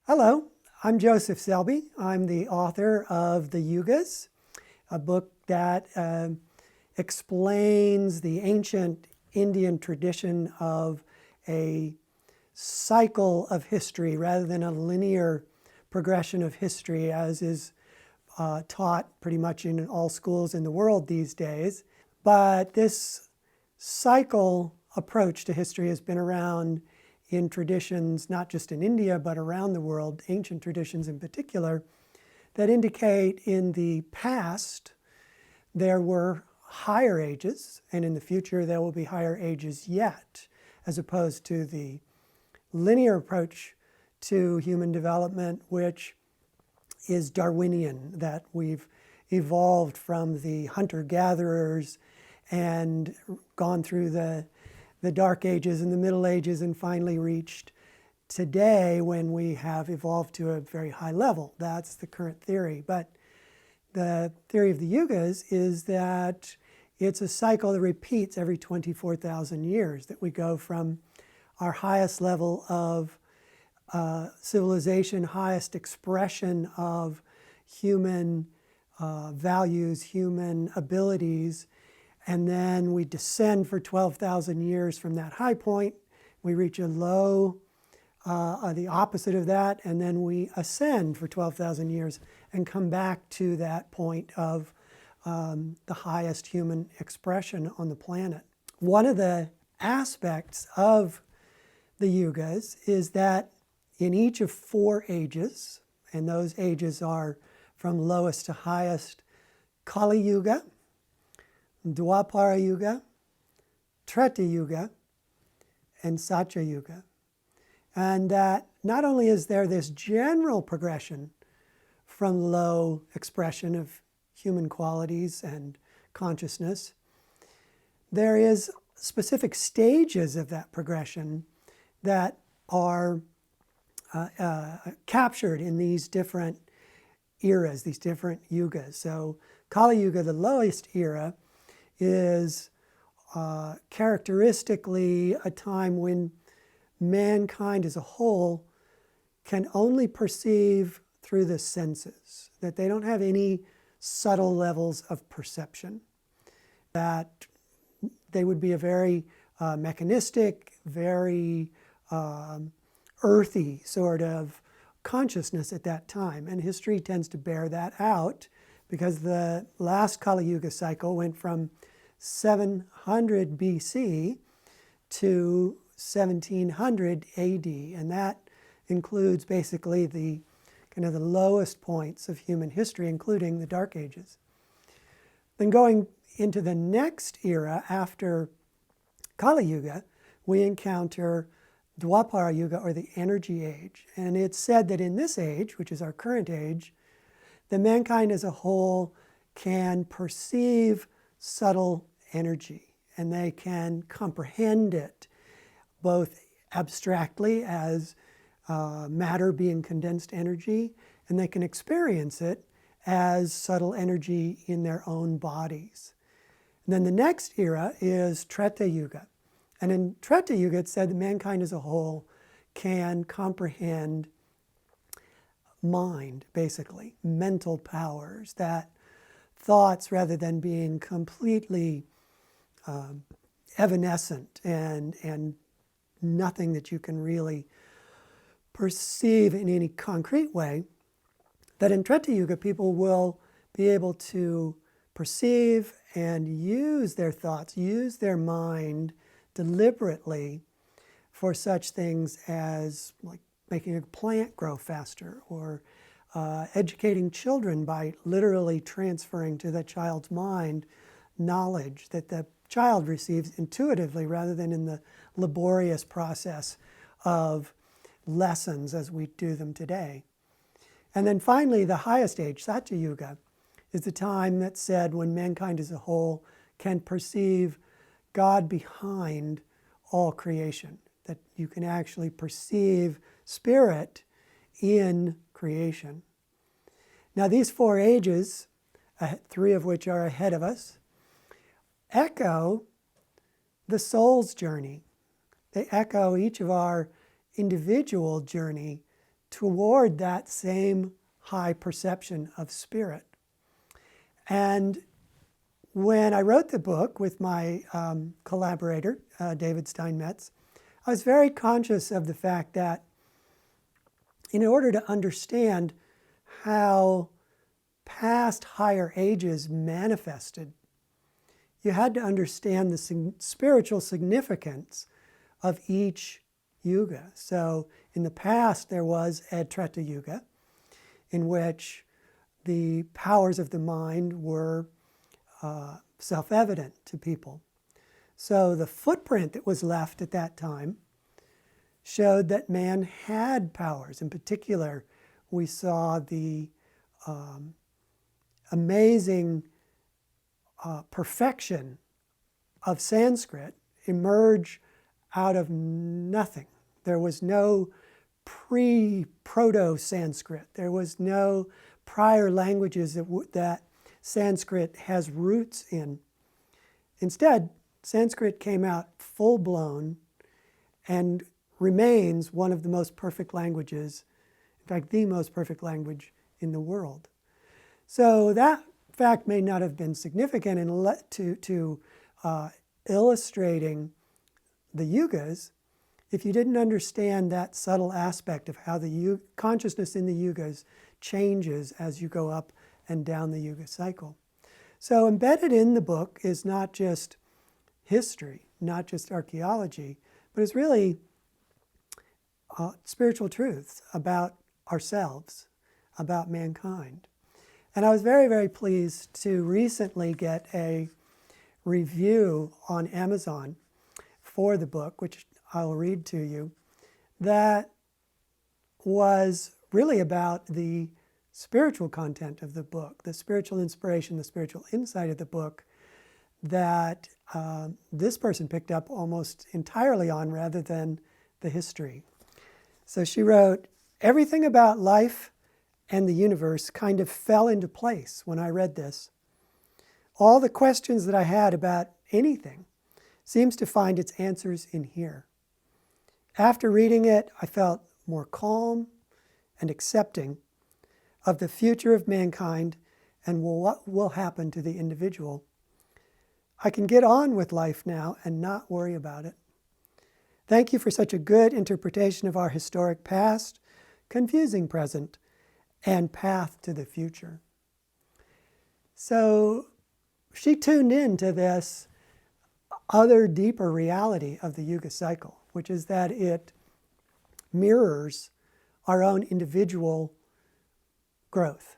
Hello, I'm Joseph Selbie. I'm the author of The Yugas, a book that explains the ancient Indian tradition of a cycle of history rather than a linear progression of history as is taught pretty much in all schools in the world these days. But this cycle approach to history has been around in traditions, not just in India, but around the world, ancient traditions in particular, that indicate in the past there were higher ages, and in the future there will be higher ages yet, as opposed to the linear approach to human development, which is Darwinian, that we've evolved from the hunter-gatherers and gone through the Dark Ages and the Middle Ages and finally reached today when we have evolved to a very high level. That's the current theory. But the theory of the Yugas is that it's a cycle that repeats every 24,000 years, that we go from our highest level of civilization, highest expression of human values, human abilities, and then we descend for 12,000 years from that high point. We reach a low, the opposite of that, and then we ascend for 12,000 years and come back to that point of the highest human expression on the planet. One of the aspects of the Yugas is that in each of 4 ages, and those ages are from lowest to highest, Kali Yuga, Dwapara Yuga, Treta Yuga, and Satya Yuga. And that not only is there this general progression from low expression of human qualities and consciousness, there is specific stages of that progression that are captured in these different eras, these different yugas. So Kali Yuga, the lowest era, is characteristically a time when mankind as a whole can only perceive through the senses, that they don't have any subtle levels of perception, that they would be a very mechanistic, very earthy sort of consciousness at that time. And history tends to bear that out, because the last Kali Yuga cycle went from 700 BC to 1700 AD, and that includes basically the kind of the lowest points of human history, including the Dark Ages. Then going into the next era after Kali Yuga, we encounter Dwapara Yuga, or the Energy Age. And it's said that in this age, which is our current age, that mankind as a whole can perceive subtle energy, and they can comprehend it both abstractly as matter being condensed energy, and they can experience it as subtle energy in their own bodies. And then the next era is Treta Yuga. And in Treta Yuga, it's said that mankind as a whole can comprehend mind, basically, mental powers, that thoughts, rather than being completely evanescent and nothing that you can really perceive in any concrete way, that in Treta Yuga people will be able to perceive and use their thoughts, use their mind deliberately for such things as like making a plant grow faster, or educating children by literally transferring to the child's mind knowledge that the child receives intuitively rather than in the laborious process of lessons as we do them today. And then finally, the highest age, Satya Yuga, is the time that's said when mankind as a whole can perceive God behind all creation, that you can actually perceive spirit in creation. Now, these 4 ages, 3 of which are ahead of us, echo the soul's journey. They echo each of our individual journey toward that same high perception of spirit. And when I wrote the book with my collaborator, David Steinmetz, I was very conscious of the fact that in order to understand how past higher ages manifested, you had to understand the spiritual significance of each yuga. So in the past, there was a Treta Yuga, in which the powers of the mind were self-evident to people. So the footprint that was left at that time showed that man had powers. In particular, we saw the amazing perfection of Sanskrit emerge out of nothing. There was no Proto-Sanskrit. There was no prior languages that Sanskrit has roots in. Instead, Sanskrit came out full-blown and remains one of the most perfect languages, in fact, the most perfect language in the world. So that fact may not have been significant to illustrating the yugas if you didn't understand that subtle aspect of how the consciousness in the yugas changes as you go up and down the yuga cycle. So embedded in the book is not just history, not just archaeology, but it's really spiritual truths about ourselves, about mankind. And I was very, very pleased to recently get a review on Amazon for the book, which I'll read to you, that was really about the spiritual content of the book, the spiritual inspiration, the spiritual insight of the book that this person picked up almost entirely on rather than the history. So she wrote, "Everything about life and the universe kind of fell into place when I read this. All the questions that I had about anything seems to find its answers in here. After reading it, I felt more calm and accepting of the future of mankind and what will happen to the individual. I can get on with life now and not worry about it. Thank you for such a good interpretation of our historic past, confusing present, and path to the future." So she tuned in to this other deeper reality of the Yuga cycle, which is that it mirrors our own individual growth.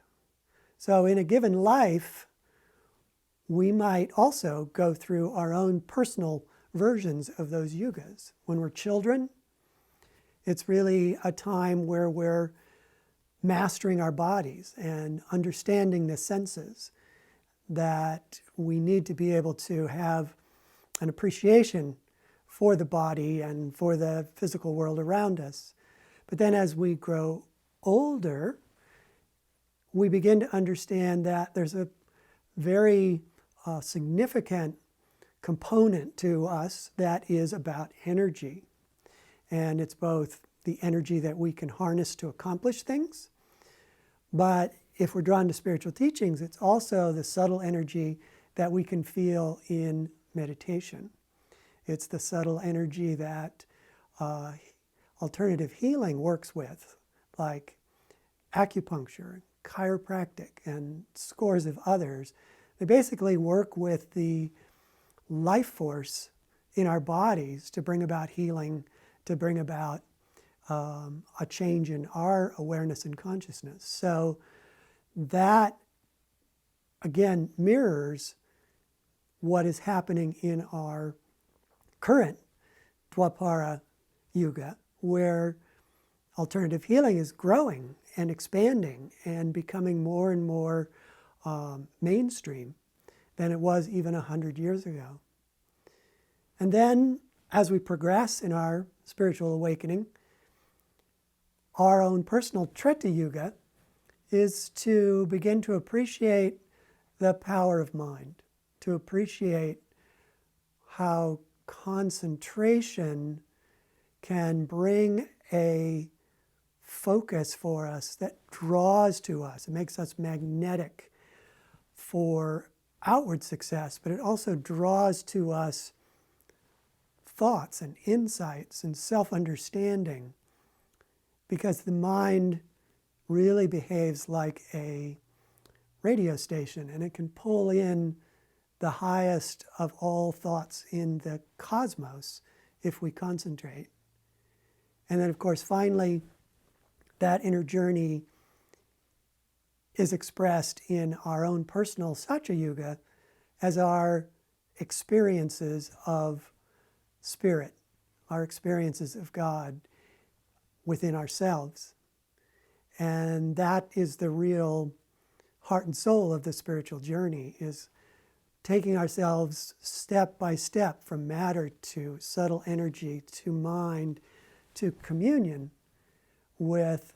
So in a given life, we might also go through our own personal versions of those yugas. When we're children, it's really a time where we're mastering our bodies and understanding the senses, that we need to be able to have an appreciation for the body and for the physical world around us. But then as we grow older, we begin to understand that there's a very significant component to us that is about energy. And it's both the energy that we can harness to accomplish things, but if we're drawn to spiritual teachings, it's also the subtle energy that we can feel in meditation. It's the subtle energy that alternative healing works with, like acupuncture, chiropractic, and scores of others. They basically work with the life force in our bodies to bring about healing, to bring about a change in our awareness and consciousness. So that, again, mirrors what is happening in our current Dwapara Yuga, where alternative healing is growing and expanding and becoming more and more mainstream than it was even 100 years ago. And then, as we progress in our spiritual awakening, our own personal Treta Yuga is to begin to appreciate the power of mind, to appreciate how concentration can bring a focus for us that draws to us. It makes us magnetic for outward success, but it also draws to us thoughts and insights and self-understanding, because the mind really behaves like a radio station, and it can pull in the highest of all thoughts in the cosmos if we concentrate. And then, of course, finally, that inner journey is expressed in our own personal Satya Yuga as our experiences of spirit, our experiences of God within ourselves. And that is the real heart and soul of the spiritual journey, is taking ourselves step by step from matter to subtle energy to mind to communion with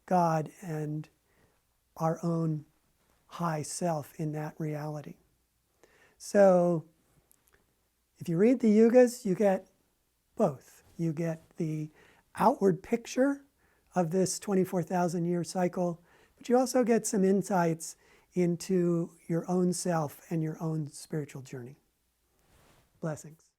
God and our own high self in that reality. So if you read the Yugas, you get both. You get the outward picture of this 24,000 year cycle, but you also get some insights into your own self and your own spiritual journey. Blessings.